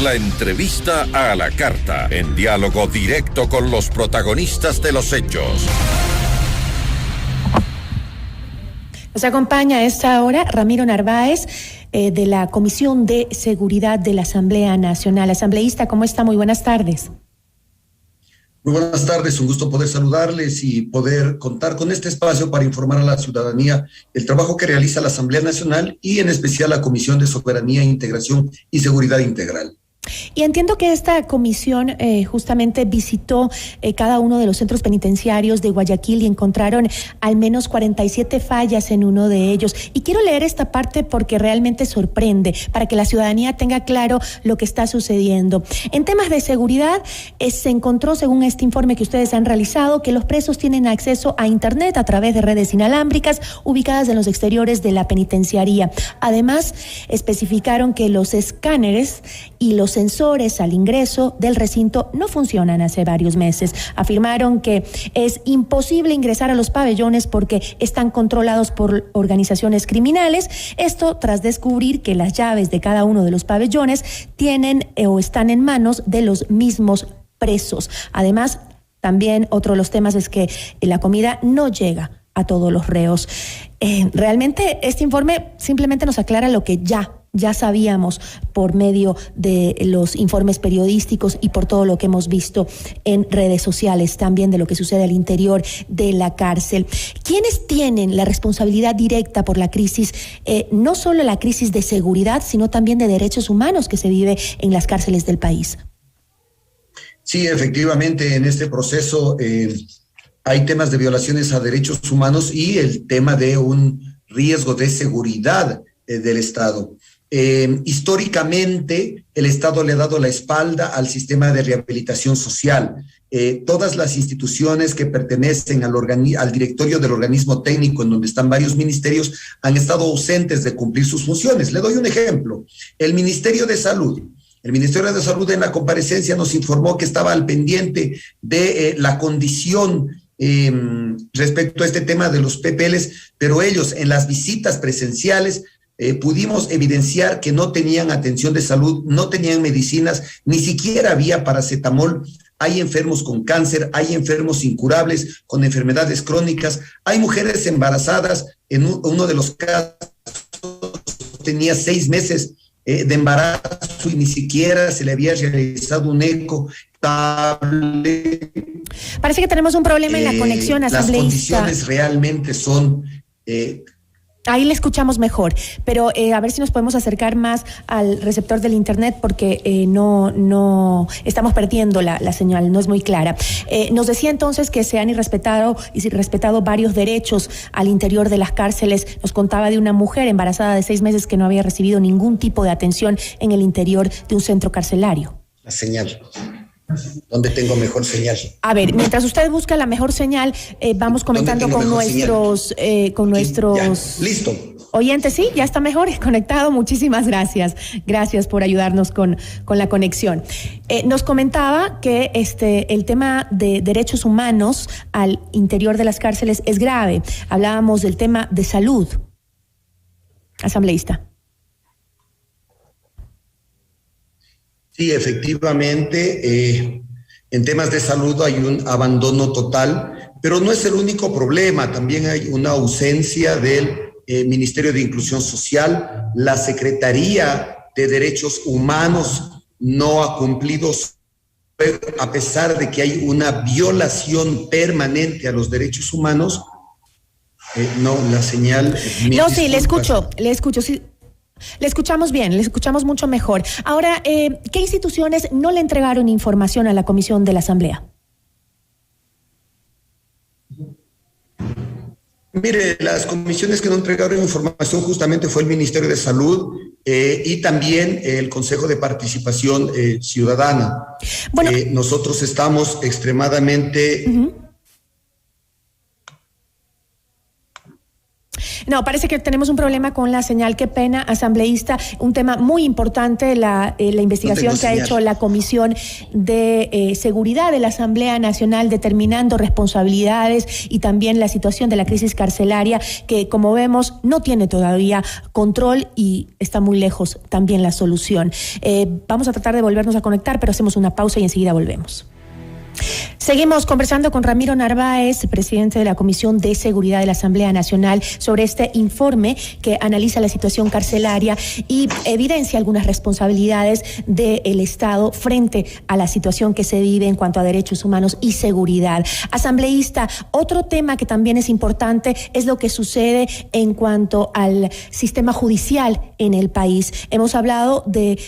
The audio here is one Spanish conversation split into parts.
La entrevista a la carta, en diálogo directo con los protagonistas de los hechos. Nos acompaña a esta hora Ramiro Narváez, de la Comisión de Seguridad de la Asamblea Nacional. Asambleísta, ¿cómo está? Muy buenas tardes. Muy buenas tardes, un gusto poder saludarles y poder contar con este espacio para informar a la ciudadanía el trabajo que realiza la Asamblea Nacional y en especial la Comisión de Soberanía, Integración y Seguridad Integral. Y entiendo que esta comisión justamente visitó cada uno de los centros penitenciarios de Guayaquil y encontraron al menos 47 fallas en uno de ellos. Y quiero leer esta parte porque realmente sorprende, para que la ciudadanía tenga claro lo que está sucediendo. En temas de seguridad, se encontró, según este informe que ustedes han realizado, que los presos tienen acceso a Internet a través de redes inalámbricas ubicadas en los exteriores de la penitenciaría. Además, especificaron que los escáneres y los sensores al ingreso del recinto no funcionan hace varios meses. Afirmaron que es imposible ingresar a los pabellones porque están controlados por organizaciones criminales. Esto tras descubrir que las llaves de cada uno de los pabellones tienen o están en manos de los mismos presos. Además, también otro de los temas es que la comida no llega a todos los reos. Realmente este informe simplemente nos aclara lo que ya sabíamos por medio de los informes periodísticos y por todo lo que hemos visto en redes sociales, también de lo que sucede al interior de la cárcel. ¿Quiénes tienen la responsabilidad directa por la crisis, no solo la crisis de seguridad, sino también de derechos humanos que se vive en las cárceles del país? Sí, efectivamente, en este proceso hay temas de violaciones a derechos humanos y el tema de un riesgo de seguridad del Estado. Históricamente, el Estado le ha dado la espalda al sistema de rehabilitación social. Todas las instituciones que pertenecen al directorio del organismo técnico, en donde están varios ministerios, han estado ausentes de cumplir sus funciones. Le doy un ejemplo. El Ministerio de Salud. El Ministerio de Salud en la comparecencia nos informó que estaba al pendiente de la condición respecto a este tema de los PPLs, pero ellos en las visitas presenciales pudimos evidenciar que no tenían atención de salud, no tenían medicinas, ni siquiera había paracetamol. Hay enfermos con cáncer, hay enfermos incurables, con enfermedades crónicas, hay mujeres embarazadas. En uno de los casos tenía 6 meses de embarazo y ni siquiera se le había realizado un eco. Parece que tenemos un problema en la conexión, asambleísta. Las condiciones realmente son... Ahí le escuchamos mejor, pero a ver si nos podemos acercar más al receptor del internet porque no estamos perdiendo la señal, no es muy clara. Nos decía entonces que se han irrespetado varios derechos al interior de las cárceles. Nos contaba de una mujer embarazada de 6 meses que no había recibido ningún tipo de atención en el interior de un centro carcelario. La señal. ¿Dónde tengo mejor señal? A ver, mientras usted busca la mejor señal, vamos comentando con nuestros Listo. Oyentes. Sí, ya está mejor conectado. Muchísimas gracias. Gracias por ayudarnos con la conexión. Nos comentaba que el tema de derechos humanos al interior de las cárceles es grave. Hablábamos del tema de salud. Asambleísta. Sí, efectivamente, en temas de salud hay un abandono total, pero no es el único problema. También hay una ausencia del Ministerio de Inclusión Social. La Secretaría de Derechos Humanos no ha cumplido, a pesar de que hay una violación permanente a los derechos humanos. No, la señal... No, sí, le escucho, sí. Le escuchamos bien, le escuchamos mucho mejor. Ahora, ¿qué instituciones no le entregaron información a la Comisión de la Asamblea? Mire, las comisiones que no entregaron información justamente fue el Ministerio de Salud y también el Consejo de Participación Ciudadana. Bueno, nosotros estamos extremadamente... No, parece que tenemos un problema con la señal. Qué pena, asambleísta. Un tema muy importante, la investigación que ha hecho la Comisión de Seguridad de la Asamblea Nacional, determinando responsabilidades y también la situación de la crisis carcelaria, que como vemos no tiene todavía control y está muy lejos también la solución. Vamos a tratar de volvernos a conectar, pero hacemos una pausa y enseguida volvemos. Seguimos conversando con Ramiro Narváez, presidente de la Comisión de Seguridad de la Asamblea Nacional, sobre este informe que analiza la situación carcelaria y evidencia algunas responsabilidades del Estado frente a la situación que se vive en cuanto a derechos humanos y seguridad. Asambleísta, otro tema que también es importante es lo que sucede en cuanto al sistema judicial en el país. Hemos hablado de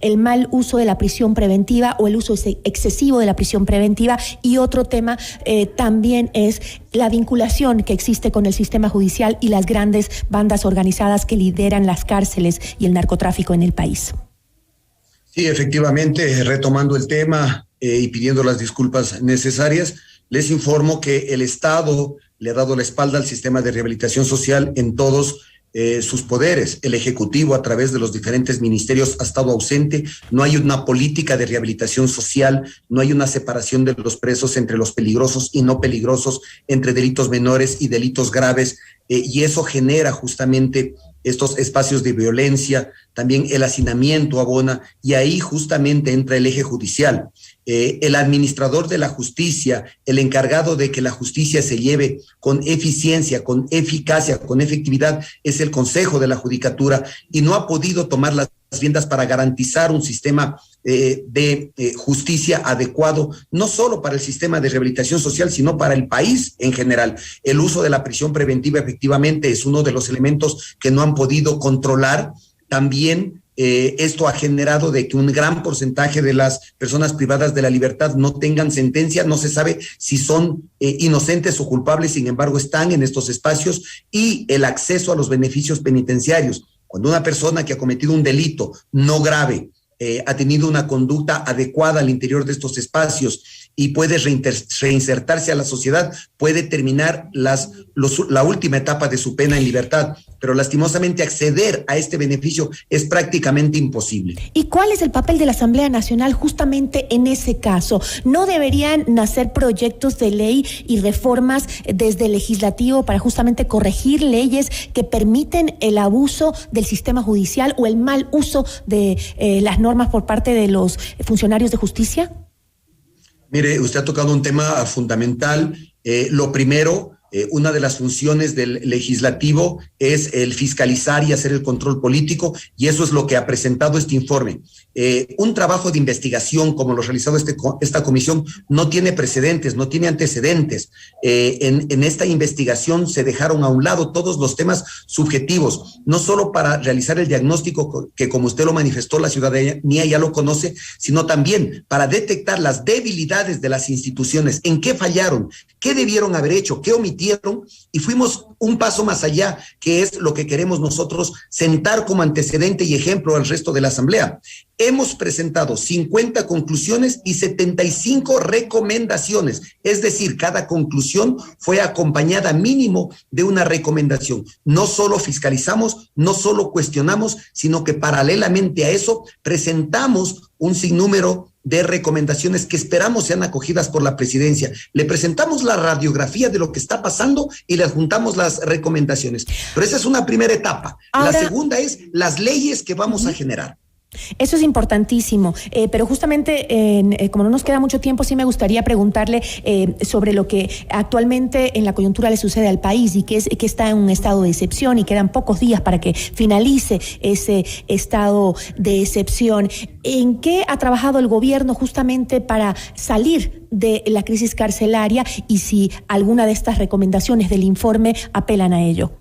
el mal uso de la prisión preventiva o el uso excesivo de la prisión preventiva, y otro tema también es la vinculación que existe con el sistema judicial y las grandes bandas organizadas que lideran las cárceles y el narcotráfico en el país. Sí, efectivamente, retomando el tema y pidiendo las disculpas necesarias, les informo que el Estado le ha dado la espalda al sistema de rehabilitación social en todos sus poderes. El Ejecutivo, a través de los diferentes ministerios, ha estado ausente. No hay una política de rehabilitación social, no hay una separación de los presos entre los peligrosos y no peligrosos, entre delitos menores y delitos graves, y eso genera justamente estos espacios de violencia. También el hacinamiento abona, y ahí justamente entra el eje judicial. El administrador de la justicia, el encargado de que la justicia se lleve con eficiencia, con eficacia, con efectividad, es el Consejo de la Judicatura, y no ha podido tomar las riendas para garantizar un sistema de justicia adecuado, no solo para el sistema de rehabilitación social, sino para el país en general. El uso de la prisión preventiva efectivamente es uno de los elementos que no han podido controlar. También esto ha generado de que un gran porcentaje de las personas privadas de la libertad no tengan sentencia, no se sabe si son inocentes o culpables, sin embargo están en estos espacios, y el acceso a los beneficios penitenciarios. Cuando una persona que ha cometido un delito no grave ha tenido una conducta adecuada al interior de estos espacios y puede reinsertarse a la sociedad, puede terminar la última etapa de su pena en libertad, pero lastimosamente acceder a este beneficio es prácticamente imposible. ¿Y cuál es el papel de la Asamblea Nacional justamente en ese caso? ¿No deberían nacer proyectos de ley y reformas desde el legislativo para justamente corregir leyes que permiten el abuso del sistema judicial o el mal uso de las normas por parte de los funcionarios de justicia? Mire, usted ha tocado un tema fundamental. Lo primero, una de las funciones del legislativo es el fiscalizar y hacer el control político, y eso es lo que ha presentado este informe. Un trabajo de investigación como lo realizado esta comisión no tiene precedentes, no tiene antecedentes. En esta investigación se dejaron a un lado todos los temas subjetivos, no solo para realizar el diagnóstico que, como usted lo manifestó, la ciudadanía ya lo conoce, sino también para detectar las debilidades de las instituciones, en qué fallaron, qué debieron haber hecho, qué omitieron, y fuimos un paso más allá, que es lo que queremos nosotros sentar como antecedente y ejemplo al resto de la Asamblea. Hemos presentado 50 conclusiones y 75 recomendaciones, es decir, cada conclusión fue acompañada mínimo de una recomendación. No solo fiscalizamos, no solo cuestionamos, sino que paralelamente a eso presentamos un sinnúmero de recomendaciones que esperamos sean acogidas por la presidencia. Le presentamos la radiografía de lo que está pasando y le adjuntamos las recomendaciones. Pero esa es una primera etapa. Ahora, la segunda es las leyes que vamos a generar. Eso es importantísimo, pero justamente como no nos queda mucho tiempo, sí me gustaría preguntarle sobre lo que actualmente en la coyuntura le sucede al país, y que está en un estado de excepción y quedan pocos días para que finalice ese estado de excepción. ¿En qué ha trabajado el gobierno justamente para salir de la crisis carcelaria, y si alguna de estas recomendaciones del informe apelan a ello?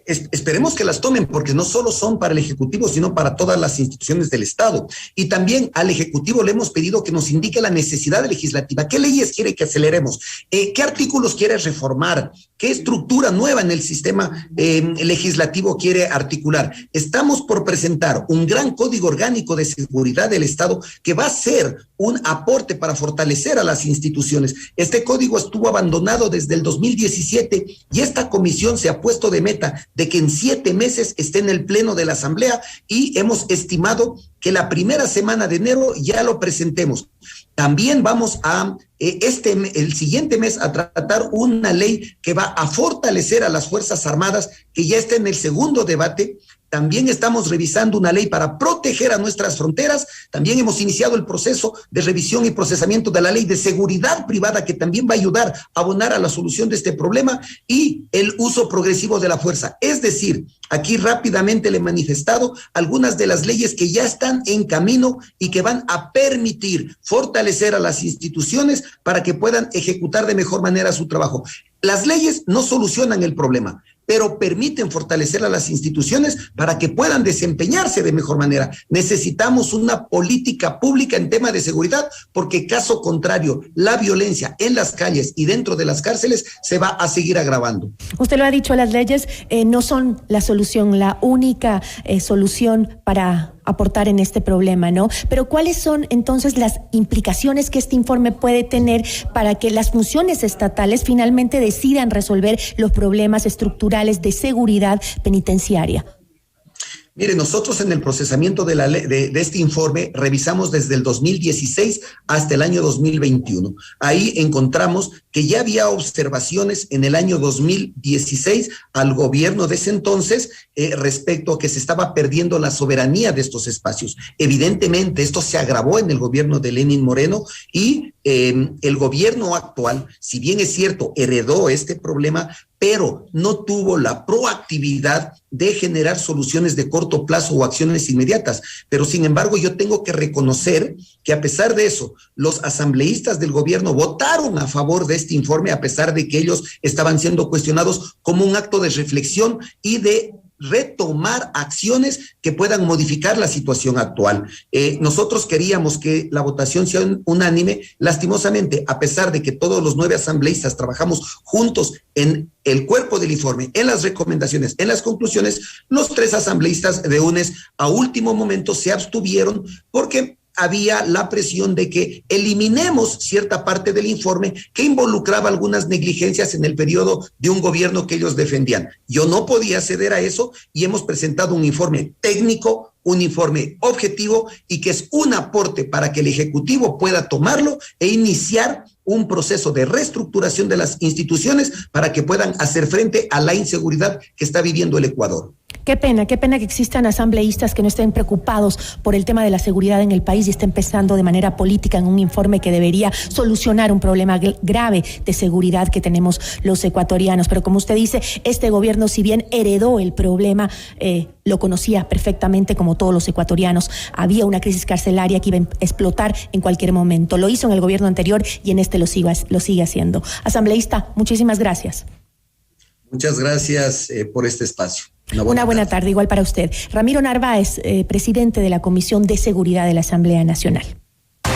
Esperemos que las tomen, porque no solo son para el Ejecutivo, sino para todas las instituciones del Estado. Y también al Ejecutivo le hemos pedido que nos indique la necesidad legislativa. ¿Qué leyes quiere que aceleremos? ¿Qué artículos quiere reformar? ¿Qué estructura nueva en el sistema legislativo quiere articular? Estamos por presentar un gran código orgánico de seguridad del Estado que va a ser un aporte para fortalecer a las instituciones. Este código estuvo abandonado desde el 2017 y esta comisión se ha puesto de meta de que en 7 meses esté en el pleno de la Asamblea, y hemos estimado que la primera semana de enero ya lo presentemos. También vamos a el siguiente mes a tratar una ley que va a fortalecer a las Fuerzas Armadas, que ya está en el segundo debate. También estamos revisando una ley para proteger a nuestras fronteras. También hemos iniciado el proceso de revisión y procesamiento de la ley de seguridad privada, que también va a ayudar a abonar a la solución de este problema, y el uso progresivo de la fuerza. Es decir, aquí rápidamente le he manifestado algunas de las leyes que ya están en camino y que van a permitir fortalecer a las instituciones para que puedan ejecutar de mejor manera su trabajo. Las leyes no solucionan el problema, pero permiten fortalecer a las instituciones para que puedan desempeñarse de mejor manera. Necesitamos una política pública en tema de seguridad, porque caso contrario, la violencia en las calles y dentro de las cárceles se va a seguir agravando. Usted lo ha dicho, las leyes no son la solución, la única solución para aportar en este problema, ¿no? Pero ¿cuáles son entonces las implicaciones que este informe puede tener para que las funciones estatales finalmente decidan resolver los problemas estructurales de seguridad penitenciaria? Mire, nosotros en el procesamiento de la ley, de este informe revisamos desde el 2016 hasta el año 2021. Ahí encontramos que ya había observaciones en el año 2016 al gobierno de ese entonces respecto a que se estaba perdiendo la soberanía de estos espacios. Evidentemente, esto se agravó en el gobierno de Lenín Moreno, y el gobierno actual, si bien es cierto, heredó este problema, pero no tuvo la proactividad de generar soluciones de corto plazo o acciones inmediatas. Pero sin embargo, yo tengo que reconocer que a pesar de eso, los asambleístas del gobierno votaron a favor de este informe, a pesar de que ellos estaban siendo cuestionados, como un acto de reflexión y de retomar acciones que puedan modificar la situación actual. Nosotros queríamos que la votación sea unánime. Lastimosamente, a pesar de que todos los 9 asambleístas trabajamos juntos en el cuerpo del informe, en las recomendaciones, en las conclusiones, los 3 asambleístas de UNES a último momento se abstuvieron porque había la presión de que eliminemos cierta parte del informe que involucraba algunas negligencias en el periodo de un gobierno que ellos defendían. Yo no podía ceder a eso, y hemos presentado un informe técnico, un informe objetivo, y que es un aporte para que el Ejecutivo pueda tomarlo e iniciar un proceso de reestructuración de las instituciones para que puedan hacer frente a la inseguridad que está viviendo el Ecuador. Qué pena que existan asambleístas que no estén preocupados por el tema de la seguridad en el país y estén pensando de manera política en un informe que debería solucionar un problema grave de seguridad que tenemos los ecuatorianos. Pero como usted dice, este gobierno, si bien heredó el problema, lo conocía perfectamente como todos los ecuatorianos. Había una crisis carcelaria que iba a explotar en cualquier momento. Lo hizo en el gobierno anterior y en este lo sigue haciendo. Asambleísta, muchísimas gracias. Muchas gracias por este espacio. Una buena tarde, igual para usted. Ramiro Narváez, presidente de la Comisión de Seguridad de la Asamblea Nacional.